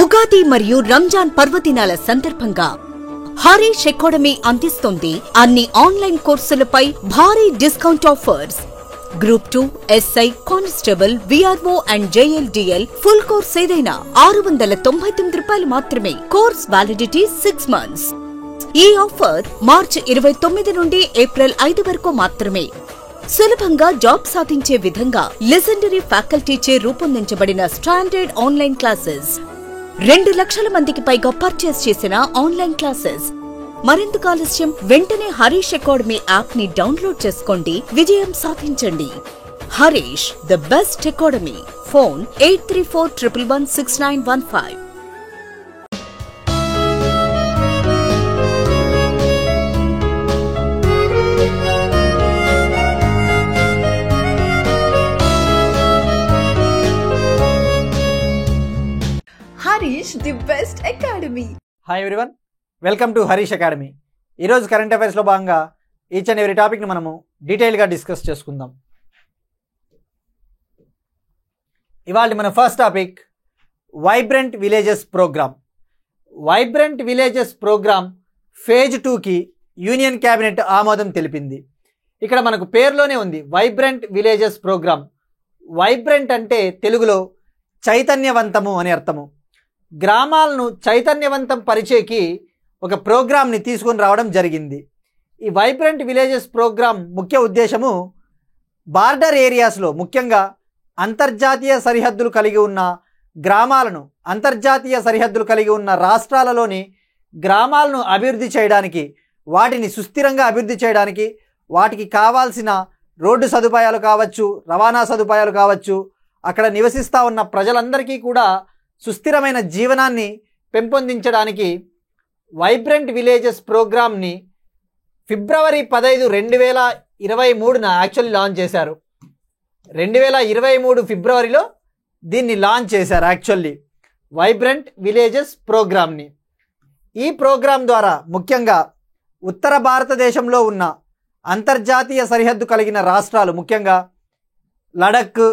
ఉగాది మరియు రంజాన్ పర్వదినాల సందర్భంగా హరీష్ అకాడమీ అందిస్తోంది అన్ని ఆన్లైన్ కోర్సులపై భారీ discount offers. Group 2, SI, constable, VRO and JLDL full course ఏదైనా ₹699 మాత్రమే. Course validity 6 months. ఈ ఆఫర్ మార్చి 29 నుండి ఏప్రిల్ 5 వరకు మాత్రమే. సులభంగా జాబ్ సాధించే విధంగా లెజెండరీ ఫ్యాకల్టీచే రూపొందించబడిన స్టాండర్డ్ ఆన్లైన్ క్లాసెస్. 2 లక్షల మందికి పైగా పర్చేస్ చేసిన ఆన్లైన్ క్లాసెస్. మరెందుకు ఆలస్యం? వెంటనే హరీష్ అకాడమీ యాప్ ని డౌన్లోడ్ చేసుకోండి, విజయం సాధించండి. Harish, the best academy. Phone 8341116915. Harish, the best academy. Hi everyone, welcome to Harish academy. ఈరోజు కరెంట్ అఫైర్స్లో భాగంగా ఈచ్ అండ్ ఎవరీ టాపిక్ని మనము డీటెయిల్గా డిస్కస్ చేసుకుందాం. ఇవాళ మన first topic vibrant villages programme. Vibrant villages programme phase 2కి యూనియన్ క్యాబినెట్ ఆమోదం తెలిపింది. ఇక్కడ మనకు పేరులోనే ఉంది వైబ్రెంట్ విలేజెస్ ప్రోగ్రామ్. వైబ్రెంట్ అంటే తెలుగులో చైతన్యవంతము అని అర్థము. గ్రామాలను చైతన్యవంతం పరిచేకి ఒక ప్రోగ్రామ్ని తీసుకొని రావడం జరిగింది. ఈ వైబ్రెంట్ విలేజెస్ ప్రోగ్రామ్ ముఖ్య ఉద్దేశము బార్డర్ ఏరియాస్లో, ముఖ్యంగా అంతర్జాతీయ సరిహద్దులు కలిగి ఉన్న గ్రామాలను, అంతర్జాతీయ సరిహద్దులు కలిగి ఉన్న రాష్ట్రాలలోని గ్రామాలను అభివృద్ధి చేయడానికి, వాటిని సుస్థిరంగా అభివృద్ధి చేయడానికి, వాటికి కావాల్సిన రోడ్డు సదుపాయాలు కావచ్చు, రవాణా సదుపాయాలు కావచ్చు, అక్కడ నివసిస్తూ ఉన్న ప్రజలందరికీ కూడా సుస్థిరమైన జీవనాన్ని పెంపొందించడానికి వైబ్రెంట్ విలేజెస్ ప్రోగ్రామ్ని ఫిబ్రవరి 15, 2023 యాక్చువల్లీ లాంచ్ చేశారు. 2023 ఫిబ్రవరిలో దీన్ని లాంచ్ చేశారు యాక్చువల్లీ వైబ్రెంట్ విలేజెస్ ప్రోగ్రామ్ని. ఈ ప్రోగ్రాం ద్వారా ముఖ్యంగా ఉత్తర భారతదేశంలో ఉన్న అంతర్జాతీయ సరిహద్దు కలిగిన రాష్ట్రాలు, ముఖ్యంగా లడఖ్,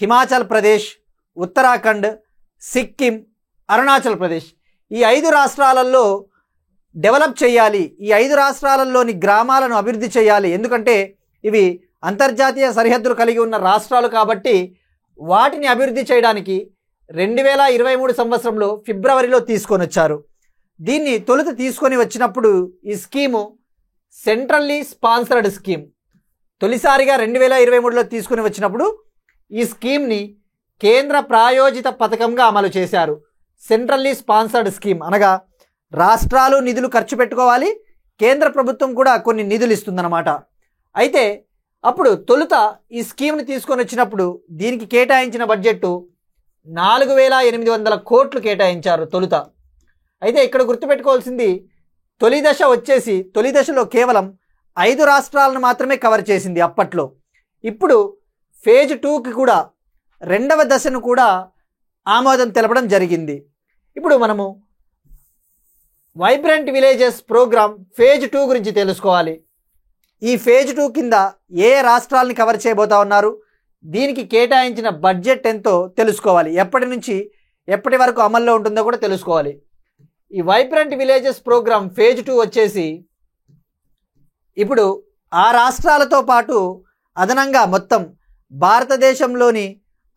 హిమాచల్ ప్రదేశ్, ఉత్తరాఖండ్, సిక్కిం, అరుణాచల్ ప్రదేశ్, ఈ 5 రాష్ట్రాలలో డెవలప్ చేయాలి. ఈ 5 రాష్ట్రాలలోని గ్రామాలను అభివృద్ధి చేయాలి. ఎందుకంటే ఇవి అంతర్జాతీయ సరిహద్దులు కలిగి ఉన్న రాష్ట్రాలు కాబట్టి వాటిని అభివృద్ధి చేయడానికి 2023 సంవత్సరంలో ఫిబ్రవరిలో తీసుకొని వచ్చారు. దీన్ని తొలుత తీసుకొని వచ్చినప్పుడు ఈ స్కీము సెంట్రల్లీ స్పాన్సర్డ్ స్కీమ్. తొలిసారిగా 2023లో తీసుకొని వచ్చినప్పుడు ఈ స్కీమ్ని కేంద్ర ప్రాయోజిత పథకంగా అమలు చేశారు. సెంట్రల్లీ స్పాన్సర్డ్ స్కీమ్ అనగా రాష్ట్రాలు నిధులు ఖర్చు పెట్టుకోవాలి, కేంద్ర ప్రభుత్వం కూడా కొన్ని నిధులు ఇస్తుందన్నమాట. అయితే అప్పుడు తొలుత ఈ స్కీమ్ని తీసుకొని వచ్చినప్పుడు దీనికి కేటాయించిన బడ్జెట్ 4800 కోట్లు కేటాయించారు తొలుత. అయితే ఇక్కడ గుర్తుపెట్టుకోవాల్సింది, తొలి దశలో కేవలం 5 రాష్ట్రాలను మాత్రమే కవర్ చేసింది అప్పట్లో. ఇప్పుడు ఫేజ్ 2కి కూడా 2వ దశను కూడా ఆమోదం తెలపడం జరిగింది. ఇప్పుడు మనము వైబ్రెంట్ విలేజెస్ ప్రోగ్రామ్ ఫేజ్ 2 గురించి తెలుసుకోవాలి. ఈ ఫేజ్ 2 కింద ఏ రాష్ట్రాలని కవర్ చేయబోతా ఉన్నారు, దీనికి కేటాయించిన బడ్జెట్ ఎంతో తెలుసుకోవాలి, ఎప్పటి నుంచి ఎప్పటి వరకు అమల్లో ఉంటుందో కూడా తెలుసుకోవాలి. ఈ వైబ్రెంట్ విలేజెస్ ప్రోగ్రామ్ ఫేజ్ 2 వచ్చేసి ఇప్పుడు ఆ రాష్ట్రాలతో పాటు అదనంగా మొత్తం భారతదేశంలోని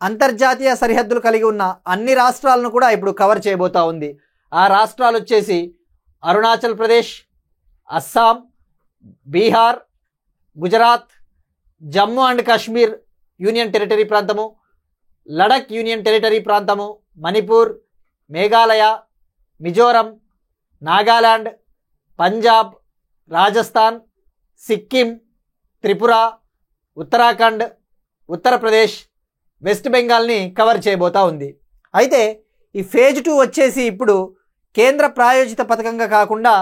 అంతర్జాతీయ సరిహద్దులు కలిగి ఉన్న అన్ని రాష్ట్రాలను కూడా ఇప్పుడు కవర్ చేయబోతా ఉంది. ఆ రాష్ట్రాలు వచ్చేసి Arunachal Pradesh, Assam, Bihar, Gujarat, Jammu and Kashmir union territory ప్రాంతము, లడఖ్ యూనియన్ టెరిటరీ ప్రాంతము, మణిపూర్, మేఘాలయ, మిజోరం, నాగాలాండ్, పంజాబ్, రాజస్థాన్, సిక్కిం, త్రిపుర, ఉత్తరాఖండ్, ఉత్తరప్రదేశ్, వెస్ట్ బెంగాల్ని కవర్ చేయబోతా ఉంది. అయితే ఈ ఫేజ్ 2 వచ్చేసి ఇప్పుడు కేంద్ర ప్రాయోజిత పథకంగా కాకుండా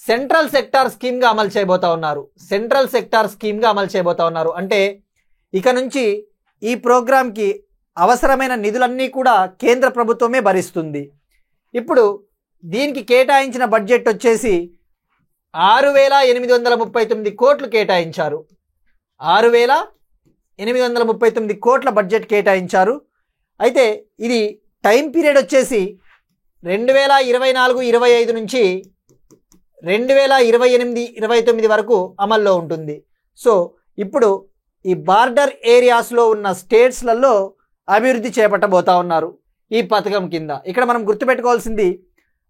సెంట్రల్ సెక్టార్ స్కీమ్గా అమలు చేయబోతా ఉన్నారు. సెంట్రల్ సెక్టార్ స్కీమ్గా అమలు చేయబోతా ఉన్నారు. అంటే ఇక నుంచి ఈ ప్రోగ్రాంకి అవసరమైన నిధులన్నీ కూడా కేంద్ర ప్రభుత్వమే భరిస్తుంది. ఇప్పుడు దీనికి కేటాయించిన బడ్జెట్ వచ్చేసి 6839 కోట్లు కేటాయించారు. 6839 కోట్ల బడ్జెట్ కేటాయించారు. అయితే ఇది టైం పీరియడ్ వచ్చేసి 2024-25 నుంచి 2028-29 వరకు అమల్లో ఉంటుంది. సో ఇప్పుడు ఈ బార్డర్ ఏరియాస్లో ఉన్న స్టేట్స్లలో అభివృద్ధి చేపట్టబోతా ఉన్నారు ఈ పథకం కింద. ఇక్కడ మనం గుర్తుపెట్టుకోవాల్సింది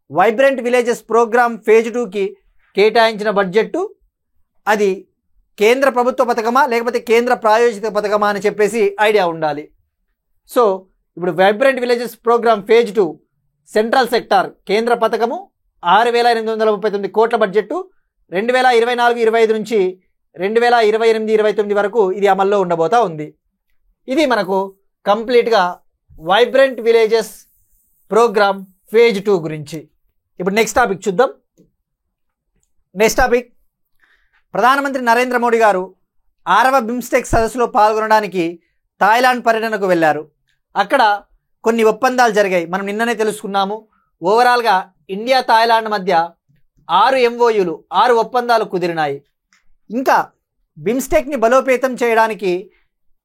వైబ్రెంట్ విలేజెస్ ప్రోగ్రామ్ ఫేజ్ 2కి కేటాయించిన బడ్జెట్ అది కేంద్ర ప్రభుత్వ పథకమా లేకపోతే కేంద్ర ప్రాయోజిత పథకమా అని చెప్పేసి ఐడియా ఉండాలి. సో ఇప్పుడు vibrant villages programme phase 2 central sector కేంద్ర పథకము 6,839 కోట్ల బడ్జెట్ 2024-25 నుంచి 2028-29 వరకు ఇది అమల్లో ఉండబోతా ఉంది. ఇది మనకు కంప్లీట్గా వైబ్రెంట్ విలేజెస్ ప్రోగ్రామ్ ఫేజ్ 2 గురించి. ఇప్పుడు నెక్స్ట్ టాపిక్ చూద్దాం. నెక్స్ట్ టాపిక్, ప్రధానమంత్రి నరేంద్ర మోడీ గారు 6వ బిమ్స్టెక్ సదస్సులో పాల్గొనడానికి థాయిలాండ్ పర్యటనకు వెళ్ళారు. అక్కడ కొన్ని ఒప్పందాలు జరిగాయి, మనం నిన్ననే తెలుసుకున్నాము. ఓవరాల్గా ఇండియా థాయిలాండ్ మధ్య 6 MOUలు 6 ఒప్పందాలు కుదిరినాయి. ఇంకా బిమ్స్టెక్ని బలోపేతం చేయడానికి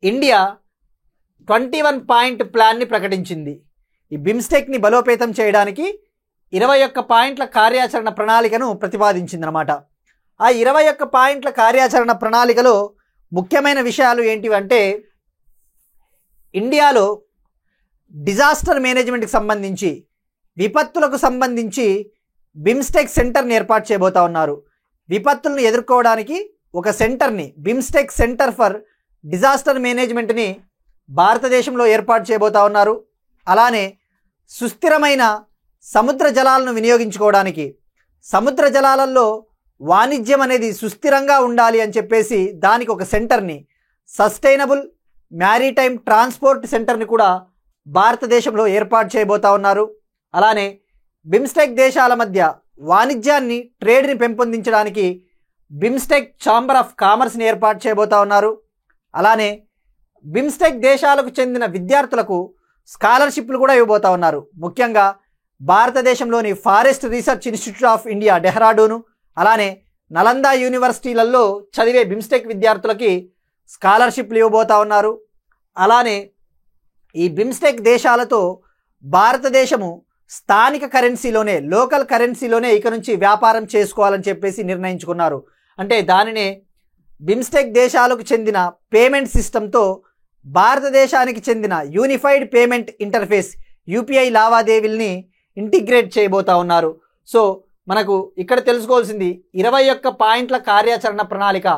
ఇండియా 21 పాయింట్ ప్లాన్ని ప్రకటించింది. ఈ బిమ్స్టెక్ని బలోపేతం చేయడానికి 21 పాయింట్ల కార్యాచరణ ప్రణాళికను ప్రతిపాదించిందనమాట. ఆ 21 పాయింట్ల కార్యాచరణ ప్రణాళికలో ముఖ్యమైన విషయాలు ఏంటివంటే, ఇండియాలో డిజాస్టర్ మేనేజ్మెంట్కి సంబంధించి, విపత్తులకు సంబంధించి బిమ్స్టెక్ సెంటర్ని ఏర్పాటు చేయబోతా ఉన్నారు. విపత్తులను ఎదుర్కోవడానికి ఒక సెంటర్ని, బిమ్స్టెక్ సెంటర్ ఫర్ డిజాస్టర్ మేనేజ్మెంట్ని భారతదేశంలో ఏర్పాటు చేయబోతా ఉన్నారు. అలానే సుస్థిరమైన సముద్ర జలాలను వినియోగించుకోవడానికి, సముద్ర జలాలలో వాణిజ్యం అనేది సుస్థిరంగా ఉండాలి అని చెప్పేసి దానికి ఒక సెంటర్ని, సస్టైనబుల్ మ్యారీటైమ్ ట్రాన్స్పోర్ట్ సెంటర్ని కూడా భారతదేశంలో ఏర్పాటు చేయబోతా ఉన్నారు. అలానే బిమ్స్టెక్ దేశాల మధ్య వాణిజ్యాన్ని, ట్రేడ్ని పెంపొందించడానికి బిమ్స్టెక్ ఛాంబర్ ఆఫ్ కామర్స్ని ఏర్పాటు చేయబోతా ఉన్నారు. అలానే బిమ్స్టెక్ దేశాలకు చెందిన విద్యార్థులకు స్కాలర్షిప్లు కూడా ఇవ్వబోతా ఉన్నారు. ముఖ్యంగా భారతదేశంలోని forest research institute of India Dehradun, అలానే నలంద యూనివర్సిటీలలో చదివే బిమ్స్టెక్ విద్యార్థులకి స్కాలర్షిప్లు ఇవ్వబోతా ఉన్నారు. అలానే ఈ బిమ్స్టెక్ దేశాలతో భారతదేశము స్థానిక కరెన్సీలోనే, లోకల్ కరెన్సీలోనే ఇక నుంచి వ్యాపారం చేసుకోవాలని చెప్పేసి నిర్ణయించుకున్నారు. అంటే దానినే బిమ్స్టెక్ దేశాలకు చెందిన పేమెంట్ సిస్టంతో భారతదేశానికి చెందిన యూనిఫైడ్ పేమెంట్ ఇంటర్ఫేస్ UPI లావాదేవీల్ని ఇంటిగ్రేట్ చేయబోతా ఉన్నారు. సో మనకు ఇక్కడ తెలుసుకోవాల్సింది 21 పాయింట్ల కార్యాచరణ ప్రణాళిక,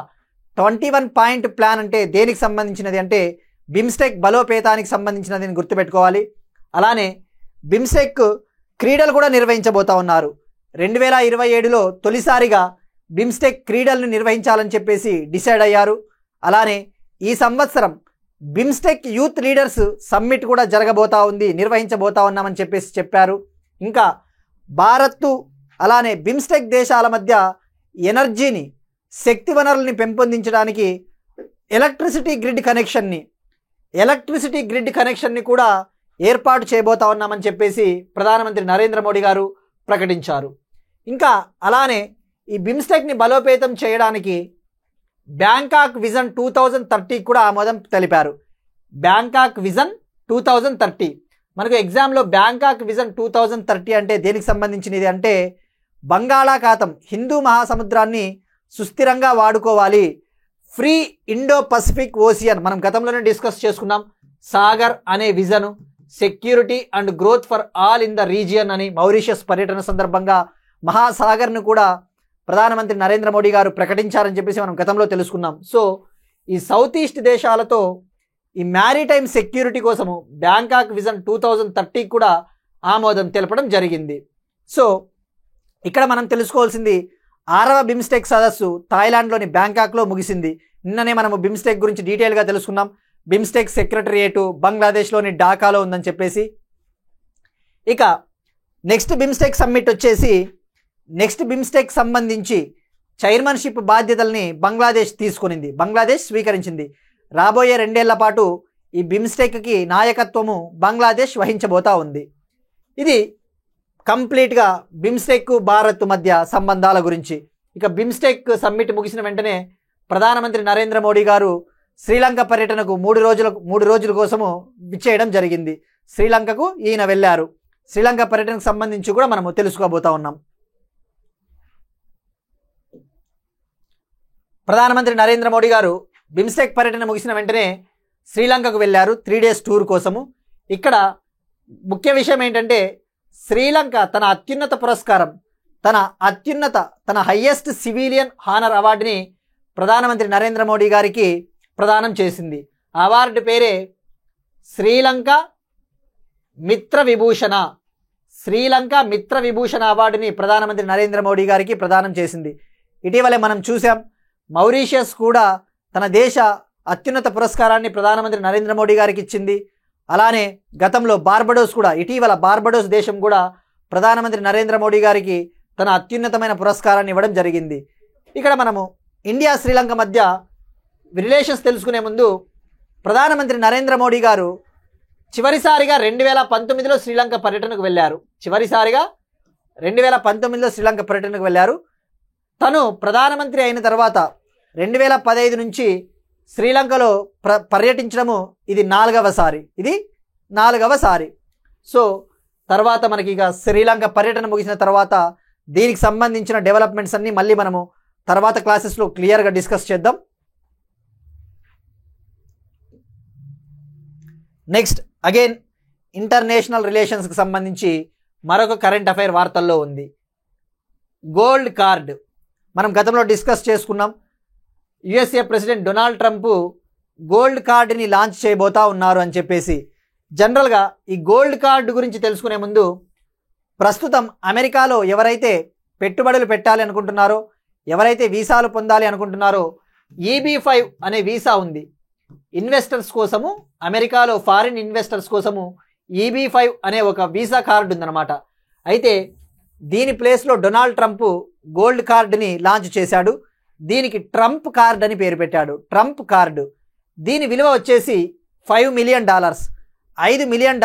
21 పాయింట్ ప్లాన్ అంటే దేనికి సంబంధించినది అంటే బిమ్స్టెక్ బలోపేతానికి సంబంధించినది అని గుర్తుపెట్టుకోవాలి. అలానే బిమ్స్టెక్ క్రీడలు కూడా నిర్వహించబోతా ఉన్నారు. 2027లో తొలిసారిగా బిమ్స్టెక్ క్రీడలను నిర్వహించాలని చెప్పేసి డిసైడ్ అయ్యారు. అలానే ఈ సంవత్సరం బిమ్స్టెక్ యూత్ లీడర్స్ సమ్మిట్ కూడా జరగబోతా ఉంది, నిర్వహించబోతా ఉన్నామని చెప్పేసి చెప్పారు. ఇంకా భారత్ అలానే బిమ్స్టెక్ దేశాల మధ్య ఎనర్జీని, శక్తి వనరుల్ని పెంపొందించడానికి ఎలక్ట్రిసిటీ గ్రిడ్ కనెక్షన్ని కూడా ఏర్పాటు చేయబోతా ఉన్నామని చెప్పేసి ప్రధానమంత్రి నరేంద్ర మోడీ గారు ప్రకటించారు. ఇంకా అలానే ఈ బిమ్స్టెక్ని బలోపేతం చేయడానికి బ్యాంకాక్ విజన్ 2030 కూడా ఆమోదం తెలిపారు. బ్యాంకాక్ విజన్ 2030 మనకు ఎగ్జామ్లో బ్యాంకాక్ విజన్ 2030 అంటే దేనికి సంబంధించినది అంటే బంగాళాఖాతం, హిందూ మహాసముద్రాన్ని సుస్థిరంగా వాడుకోవాలి, ఫ్రీ ఇండో పసిఫిక్ ఓసియన్ మనం గతంలోనే డిస్కస్ చేసుకున్నాం, సాగర్ అనే vision, security and growth for all in the region అని మౌరిషియస్ పర్యటన సందర్భంగా మహాసాగర్ను కూడా ప్రధానమంత్రి నరేంద్ర మోడీ గారు ప్రకటించారని చెప్పేసి మనం గతంలో తెలుసుకున్నాం. సో ఈ సౌత్ ఈస్ట్ దేశాలతో ఈ మ్యారిటైమ్ సెక్యూరిటీ కోసము బ్యాంకాక్ విజన్ 2030 కూడా ఆమోదం తెలపడం జరిగింది. సో ఇక్కడ మనం తెలుసుకోవాల్సింది 6వ బిమ్స్టెక్ సదస్సు థాయిలాండ్లోని బ్యాంకాక్లో ముగిసింది. నిన్ననే మనము బిమ్స్టెక్ గురించి డీటెయిల్గా తెలుసుకున్నాం. బిమ్స్టెక్ సెక్రటరియేటు బంగ్లాదేశ్లోని ఢాకాలో ఉందని చెప్పేసి. ఇక నెక్స్ట్ బిమ్స్టెక్ సమ్మిట్ వచ్చేసి నెక్స్ట్ బిమ్స్టెక్ సంబంధించి చైర్మన్షిప్ బాధ్యతల్ని బంగ్లాదేశ్ స్వీకరించింది. రాబోయే 2 ఏళ్ల పాటు ఈ బిమ్స్టెక్కి నాయకత్వము బంగ్లాదేశ్ వహించబోతా ఉంది. ఇది కంప్లీట్గా బిమ్స్టెక్ భారత్ మధ్య సంబంధాల గురించి. ఇక బిమ్స్టెక్ సమ్మిట్ ముగిసిన వెంటనే ప్రధానమంత్రి నరేంద్ర మోడీ గారు శ్రీలంక పర్యటనకు 3 రోజుల కోసము విచ్చేయడం జరిగింది. శ్రీలంకకు ఈయన వెళ్ళారు. శ్రీలంక పర్యటనకు సంబంధించి కూడా మనము తెలుసుకోబోతా ఉన్నాం. ప్రధానమంత్రి నరేంద్ర మోడీ గారు బిమ్స్టెక్ పర్యటన ముగిసిన వెంటనే శ్రీలంకకు వెళ్ళారు 3 days టూర్ కోసము. ఇక్కడ ముఖ్య విషయం ఏంటంటే శ్రీలంక తన అత్యున్నత పురస్కారం, తన హయ్యెస్ట్ సివిలియన్ హానర్ అవార్డుని ప్రధానమంత్రి నరేంద్ర మోడీ గారికి ప్రదానం చేసింది. ఆ అవార్డు పేరే శ్రీలంక మిత్ర విభూషణ. శ్రీలంక మిత్ర విభూషణ అవార్డుని ప్రధానమంత్రి నరేంద్ర మోడీ గారికి ప్రదానం చేసింది. ఇటీవలే మనం చూసాం మౌరీషియస్ కూడా తన దేశ అత్యున్నత పురస్కారాన్ని ప్రధానమంత్రి నరేంద్ర మోడీ గారికి ఇచ్చింది. అలానే గతంలో ఇటీవల బార్బడోస్ దేశం కూడా ప్రధానమంత్రి నరేంద్ర మోడీ గారికి తన అత్యున్నతమైన పురస్కారాన్ని ఇవ్వడం జరిగింది. ఇక్కడ మనము ఇండియా శ్రీలంక మధ్య రిలేషన్స్ తెలుసుకునే ముందు ప్రధానమంత్రి నరేంద్ర మోడీ గారు చివరిసారిగా 2019లో శ్రీలంక పర్యటనకు వెళ్ళారు. తను ప్రధానమంత్రి అయిన తర్వాత 2015 నుంచి శ్రీలంకలో పర్యటించడము ఇది 4వ సారి. సో తర్వాత మనకి ఇక శ్రీలంక పర్యటన ముగిసిన తర్వాత దీనికి సంబంధించిన డెవలప్మెంట్స్ అన్నీ మళ్ళీ మనము తర్వాత క్లాసెస్లో క్లియర్గా డిస్కస్ చేద్దాం. నెక్స్ట్ అగైన్ ఇంటర్నేషనల్ రిలేషన్స్కి సంబంధించి మరొక కరెంట్ అఫైర్ వార్తల్లో ఉంది. గోల్డ్ కార్డ్ మనం గతంలో డిస్కస్ చేసుకున్నాం. USA president Donald Trump gold కార్డుని లాంచ్ చేయబోతా ఉన్నారు అని చెప్పేసి. జనరల్గా ఈ గోల్డ్ కార్డు గురించి తెలుసుకునే ముందు ప్రస్తుతం అమెరికాలో ఎవరైతే పెట్టుబడులు పెట్టాలి అనుకుంటున్నారో, ఎవరైతే వీసాలు పొందాలి అనుకుంటున్నారో EB-5 అనే వీసా ఉంది. ఇన్వెస్టర్స్ కోసము, అమెరికాలో ఫారిన్ ఇన్వెస్టర్స్ కోసము EB-5 అనే ఒక వీసా కార్డు ఉందన్నమాట. అయితే దీని ప్లేస్లో డొనాల్డ్ ట్రంప్ గోల్డ్ కార్డుని లాంచ్ చేశాడు. దీనికి ట్రంప్ కార్డ్ అని పేరు పెట్టాడు. ట్రంప్ కార్డు దీని విలువ వచ్చేసి $5 మిలియన్, $5 మిలియన్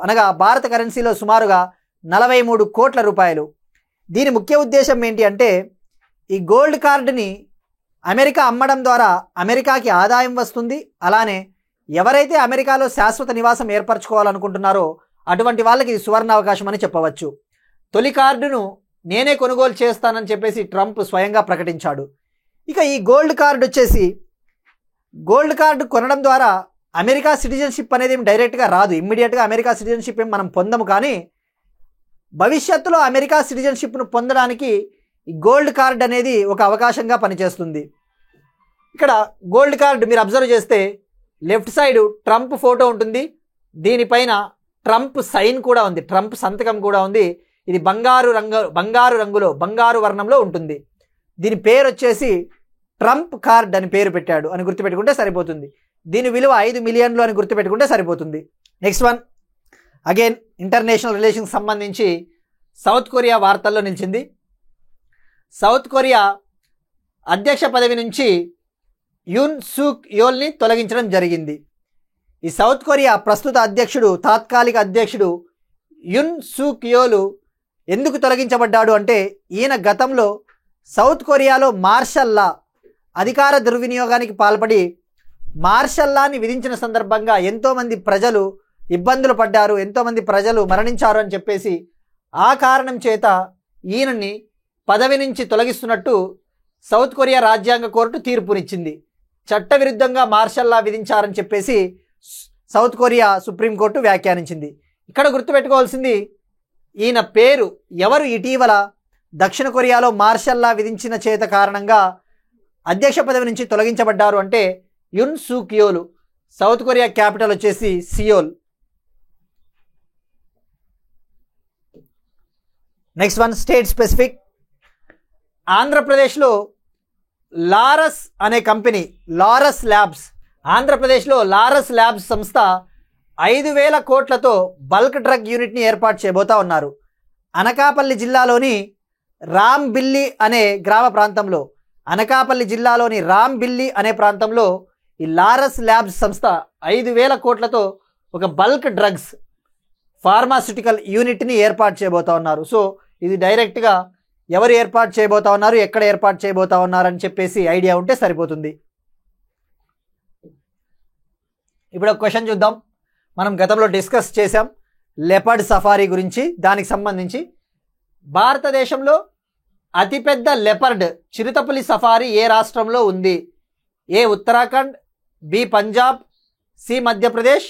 అనగా భారత కరెన్సీలో సుమారుగా 43 కోట్ల రూపాయలు. దీని ముఖ్య ఉద్దేశం ఏంటి అంటే ఈ గోల్డ్ కార్డుని అమెరికా అమ్మడం ద్వారా అమెరికాకి ఆదాయం వస్తుంది. అలానే ఎవరైతే అమెరికాలో శాశ్వత నివాసం ఏర్పరచుకోవాలనుకుంటున్నారో అటువంటి వాళ్ళకి ఇది సువర్ణావకాశం అని చెప్పవచ్చు. తొలి కార్డును నేనే కొనుగోలు చేస్తానని చెప్పేసి ట్రంప్ స్వయంగా ప్రకటించాడు. ఇక ఈ గోల్డ్ కార్డు కొనడం ద్వారా అమెరికా సిటిజన్షిప్ అనేది డైరెక్ట్గా రాదు, ఇమ్మీడియట్గా అమెరికా సిటిజన్షిప్ మనం పొందము. కానీ భవిష్యత్తులో అమెరికా సిటిజన్షిప్ను పొందడానికి ఈ గోల్డ్ కార్డ్ అనేది ఒక అవకాశంగా పనిచేస్తుంది. ఇక్కడ గోల్డ్ కార్డ్ మీరు అబ్జర్వ్ చేస్తే లెఫ్ట్ సైడ్ ట్రంప్ ఫోటో ఉంటుంది, దీనిపైన ట్రంప్ సైన్ కూడా ఉంది, ట్రంప్ సంతకం కూడా ఉంది. ఇది బంగారు వర్ణంలో ఉంటుంది. దీని పేరు వచ్చేసి ట్రంప్ కార్డ్ అని పేరు పెట్టాడు అని గుర్తుపెట్టుకుంటే సరిపోతుంది. దీని విలువ 5 మిలియన్లు అని గుర్తుపెట్టుకుంటే సరిపోతుంది. Next one again international relations సంబంధించి సౌత్ కొరియా వార్తల్లో నిలిచింది. సౌత్ కొరియా అధ్యక్ష పదవి నుంచి యున్ సూక్ యోల్ని తొలగించడం జరిగింది. ఈ సౌత్ కొరియా ప్రస్తుత తాత్కాలిక అధ్యక్షుడు యున్ సూక్ యోలు ఎందుకు తొలగించబడ్డాడు అంటే ఈయన గతంలో సౌత్ కొరియాలో మార్షల్ లా అధికార దుర్వినియోగానికి పాల్పడి మార్షల్ లాని విధించిన సందర్భంగా ఎంతోమంది ప్రజలు ఇబ్బందులు పడ్డారు, ఎంతోమంది ప్రజలు మరణించారు అని చెప్పేసి ఆ కారణం చేత ఈయనని పదవి నుంచి తొలగిస్తున్నట్టు సౌత్ కొరియా రాజ్యాంగ కోర్టు తీర్పునిచ్చింది. చట్టవిరుద్ధంగా మార్షల్ లా విధించారని చెప్పేసి సౌత్ కొరియా సుప్రీంకోర్టు వ్యాఖ్యానించింది. ఇక్కడ గుర్తుపెట్టుకోవాల్సింది ఈయన పేరు ఎవరు ఇటీవల దక్షిణ కొరియాలో మార్షల్ లా విధించిన చేత కారణంగా అధ్యక్ష పదవి నుంచి తొలగించబడ్డారు అంటే యున్ సూక్ యోలు. సౌత్ కొరియా క్యాపిటల్ వచ్చేసి Seoul. Next one state specific. ఆంధ్రప్రదేశ్లో లారస్ అనే కంపెనీ, ఆంధ్రప్రదేశ్లో లారస్ ల్యాబ్స్ సంస్థ 5,000 కోట్లతో బల్క్ డ్రగ్ యూనిట్ని ఏర్పాటు చేయబోతా ఉన్నారు. అనకాపల్లి జిల్లాలోని రాంబిల్లి అనే ప్రాంతంలో ఈ లారస్ ల్యాబ్స్ సంస్థ 5,000 కోట్లతో ఒక బల్క్ డ్రగ్స్ ఫార్మాస్యూటికల్ యూనిట్ని ఏర్పాటు చేయబోతా ఉన్నారు. సో ఇది డైరెక్ట్గా ఎవరు ఏర్పాటు చేయబోతా ఉన్నారు, ఎక్కడ ఏర్పాటు చేయబోతా ఉన్నారు అని చెప్పేసి ఐడియా ఉంటే సరిపోతుంది. ఇప్పుడు ఒక క్వశ్చన్ చూద్దాం. మనం గతంలో డిస్కస్ చేశాం లెపర్డ్ సఫారీ గురించి. దానికి సంబంధించి భారతదేశంలో అతిపెద్ద లెపర్డ్ చిరుతపులి సఫారీ ఏ రాష్ట్రంలో ఉంది? A Uttarakhand, B Punjab, C Madhya Pradesh,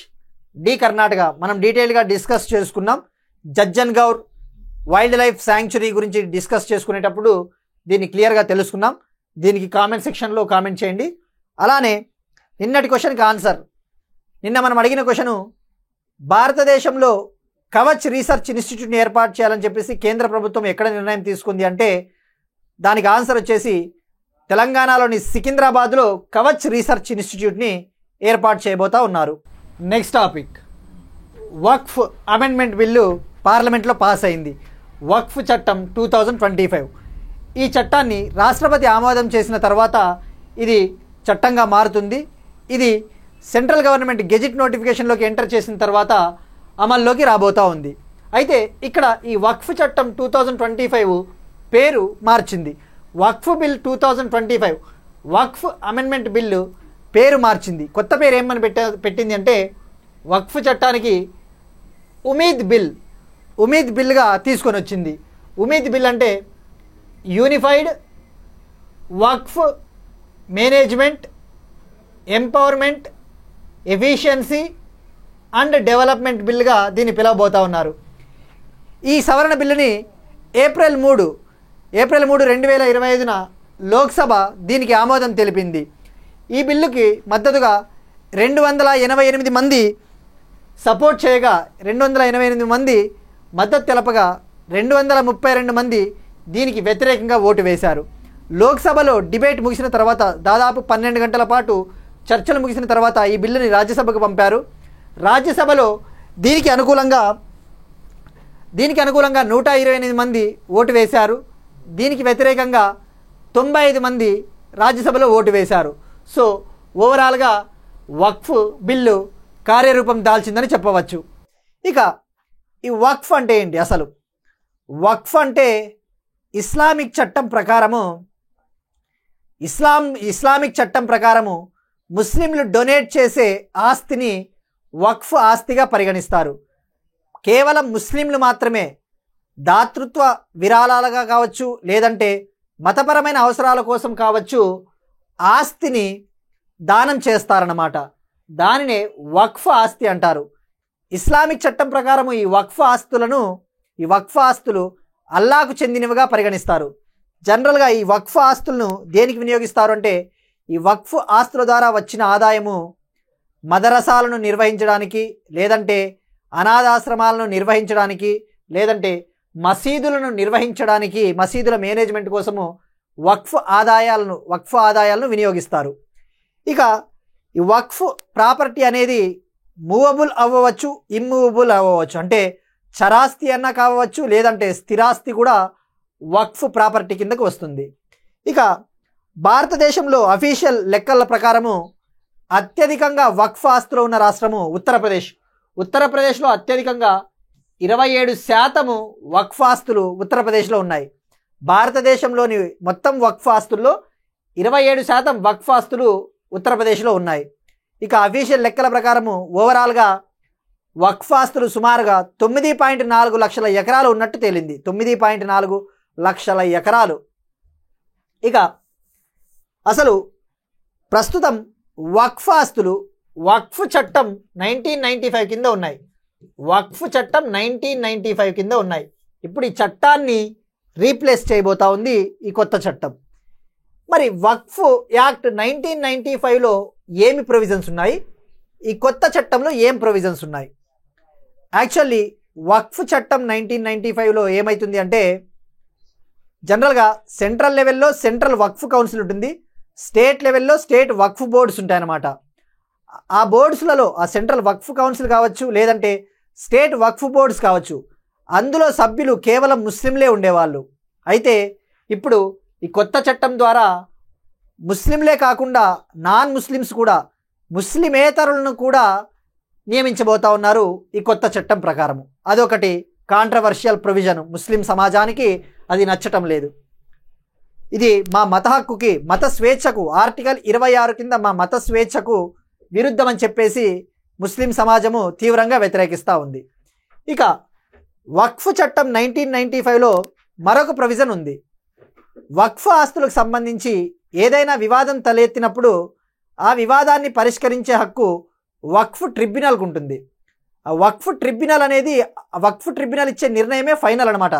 D Karnataka. మనం డీటెయిల్గా డిస్కస్ చేసుకున్నాం. జజ్జన్గౌర్ వైల్డ్ లైఫ్ శాంక్చురీ గురించి డిస్కస్ చేసుకునేటప్పుడు దీన్ని క్లియర్గా తెలుసుకున్నాం. దీనికి కామెంట్ సెక్షన్లో కామెంట్ చేయండి. అలానే నిన్నటి క్వశ్చన్కి ఆన్సర్, నిన్న మనం అడిగిన క్వశ్చను భారతదేశంలో కవచ్ రీసెర్చ్ ఇన్స్టిట్యూట్ని ఏర్పాటు చేయాలని చెప్పేసి కేంద్ర ప్రభుత్వం ఎక్కడ నిర్ణయం తీసుకుంది అంటే దానికి ఆన్సర్ వచ్చేసి తెలంగాణలోని సికింద్రాబాద్లో కవచ్ రీసెర్చ్ ఇన్స్టిట్యూట్ని ఏర్పాటు చేయబోతా ఉన్నారు. నెక్స్ట్ టాపిక్, వక్ఫ్ అమెండ్మెంట్ బిల్లు పార్లమెంట్లో పాస్ అయింది. వక్ఫ్ చట్టం 2025. ఈ చట్టాన్ని రాష్ట్రపతి ఆమోదం చేసిన తర్వాత ఇది చట్టంగా మారుతుంది. ఇది సెంట్రల్ గవర్నమెంట్ గెజిట్ నోటిఫికేషన్లోకి ఎంటర్ చేసిన తర్వాత అమల్లోకి రాబోతూ ఉంది. అయితే ఇక్కడ ఈ వక్ఫ్ చట్టం 2025 పేరు మార్చింది. వక్ఫ్ బిల్ 2025, వక్ఫ్ అమెండ్మెంట్ బిల్లు పేరు మార్చింది. కొత్త పేరు ఏమని పెట్టింది అంటే వక్ఫ్ చట్టానికి ఉమీద్ బిల్గా తీసుకొని వచ్చింది. ఉమీద్ బిల్ అంటే unified Waqf management, empowerment, efficiency and development బిల్గా దీన్ని పిలవబోతూ ఉన్నారు. ఈ సవరణ బిల్లుని ఏప్రిల్ 3, 2025న లోక్సభ దీనికి ఆమోదం తెలిపింది. ఈ బిల్లుకి మద్దతుగా 288 మంది సపోర్ట్ చేయగా 288 మంది మద్దతు తెలపగా 232 మంది దీనికి వ్యతిరేకంగా ఓటు వేశారు. లోక్సభలో డిబేట్ ముగిసిన తర్వాత దాదాపు 12 గంటల పాటు చర్చలు ముగిసిన తర్వాత ఈ బిల్లుని రాజ్యసభకు పంపారు. రాజ్యసభలో దీనికి అనుకూలంగా 128 మంది ఓటు వేశారు. దీనికి వ్యతిరేకంగా 95 మంది రాజ్యసభలో ఓటు వేశారు. సో ఓవరాల్గా వక్ఫ్ బిల్లు కార్యరూపం దాల్చిందని చెప్పవచ్చు. ఇక ఈ వక్ఫ్ అంటే ఏంటి అసలు? వక్ఫ్ అంటే ఇస్లామిక్ చట్టం ప్రకారము ముస్లింలు డొనేట్ చేసే ఆస్తిని వక్ఫ్ ఆస్తిగా పరిగణిస్తారు. కేవలం ముస్లింలు మాత్రమే దాతృత్వ విరాళాలుగా కావచ్చు, లేదంటే మతపరమైన అవసరాల కోసం కావచ్చు, ఆస్తిని దానం చేస్తారన్నమాట. దానినే వక్ఫ్ ఆస్తి అంటారు. ఇస్లామిక్ చట్టం ప్రకారము ఈ వక్ఫ్ ఆస్తులు అల్లాకు చెందినవిగా పరిగణిస్తారు. జనరల్గా ఈ వక్ఫ్ ఆస్తులను దేనికి వినియోగిస్తారు అంటే ఈ వక్ఫ్ ఆస్తుల ద్వారా వచ్చిన ఆదాయము మదరసాలను నిర్వహించడానికి, లేదంటే అనాథాశ్రమాలను నిర్వహించడానికి, లేదంటే మసీదులను నిర్వహించడానికి, మసీదుల మేనేజ్మెంట్ కోసము వక్ఫ్ ఆదాయాలను వినియోగిస్తారు. ఇక ఈ వక్ఫ్ ప్రాపర్టీ అనేది మూవబుల్ అవ్వవచ్చు, ఇమ్మూవబుల్ అవ్వవచ్చు. అంటే చరాస్తి అన్న కావచ్చు, లేదంటే స్థిరాస్తి కూడా వక్ఫ్ ప్రాపర్టీ కిందకు వస్తుంది. ఇక భారతదేశంలో అఫీషియల్ లెక్కల ప్రకారము అత్యధికంగా వక్ఫ్ ఆస్తులు ఉన్న రాష్ట్రము ఉత్తరప్రదేశ్లో అత్యధికంగా 27% వక్ఫ్ ఆస్తులు ఉత్తరప్రదేశ్లో ఉన్నాయి. భారతదేశంలోని మొత్తం వక్ఫ్ ఆస్తుల్లో 27% వక్ఫ్ ఆస్తులు ఉత్తరప్రదేశ్లో ఉన్నాయి. ఇక అఫీషియల్ లెక్కల ప్రకారము ఓవరాల్గా వక్ఫ్ ఆస్తులు సుమారుగా 9.4 లక్షల ఎకరాలు ఉన్నట్టు తేలింది. 9.4 లక్షల ఎకరాలు. ఇక అసలు ప్రస్తుతం వక్ఫ్ ఆస్తులు వక్ఫ్ చట్టం 1995 కింద ఉన్నాయి. వక్ఫ్ చట్టం 1995 కింద ఉన్నాయి. ఇప్పుడు ఈ చట్టాన్ని రీప్లేస్ చేయబోతా ఉంది ఈ కొత్త చట్టం. మరి వక్ఫ్ యాక్ట్ 1995లో ఏమి ప్రొవిజన్స్ ఉన్నాయి, ఈ కొత్త చట్టంలో ఏం ప్రొవిజన్స్ ఉన్నాయి? యాక్చువల్లీ వక్ఫ్ చట్టం 1995లో ఏమవుతుంది అంటే జనరల్గా సెంట్రల్ లెవెల్లో సెంట్రల్ వక్ఫ్ కౌన్సిల్ ఉంటుంది, స్టేట్ లెవెల్లో స్టేట్ వక్ఫ్ బోర్డ్స్ ఉంటాయన్నమాట. ఆ బోర్డ్స్లలో ఆ సెంట్రల్ వక్ఫ్ కౌన్సిల్ కావచ్చు, లేదంటే స్టేట్ వక్ఫ్ బోర్డ్స్ కావచ్చు, అందులో సభ్యులు కేవలం ముస్లింలే ఉండేవాళ్ళు. అయితే ఇప్పుడు ఈ కొత్త చట్టం ద్వారా ముస్లింలే కాకుండా నాన్ ముస్లిమ్స్ కూడా, ముస్లిమేతరులను కూడా నియమించబోతా ఉన్నారు ఈ కొత్త చట్టం ప్రకారము. అదొకటి కాంట్రవర్షియల్ ప్రొవిజన్. ముస్లిం సమాజానికి అది నచ్చటం లేదు. ఇది మా మత హక్కుకి, మత స్వేచ్ఛకు, ఆర్టికల్ 26 కింద మా మత స్వేచ్ఛకు విరుద్ధం అని చెప్పేసి ముస్లిం సమాజము తీవ్రంగా వ్యతిరేకిస్తూ ఉంది. ఇక వక్ఫ్ చట్టం 1995లో మరొక ప్రొవిజన్ ఉంది. వక్ఫ్ ఆస్తులకు సంబంధించి ఏదైనా వివాదం తలెత్తినప్పుడు ఆ వివాదాన్ని పరిష్కరించే హక్కు వక్ఫ్ ట్రిబ్యునల్కు ఉంటుంది. ఆ వక్ఫ్ ట్రిబ్యునల్ అనేది వక్ఫ్ ట్రిబ్యునల్ ఇచ్చే నిర్ణయమే ఫైనల్ అనమాట.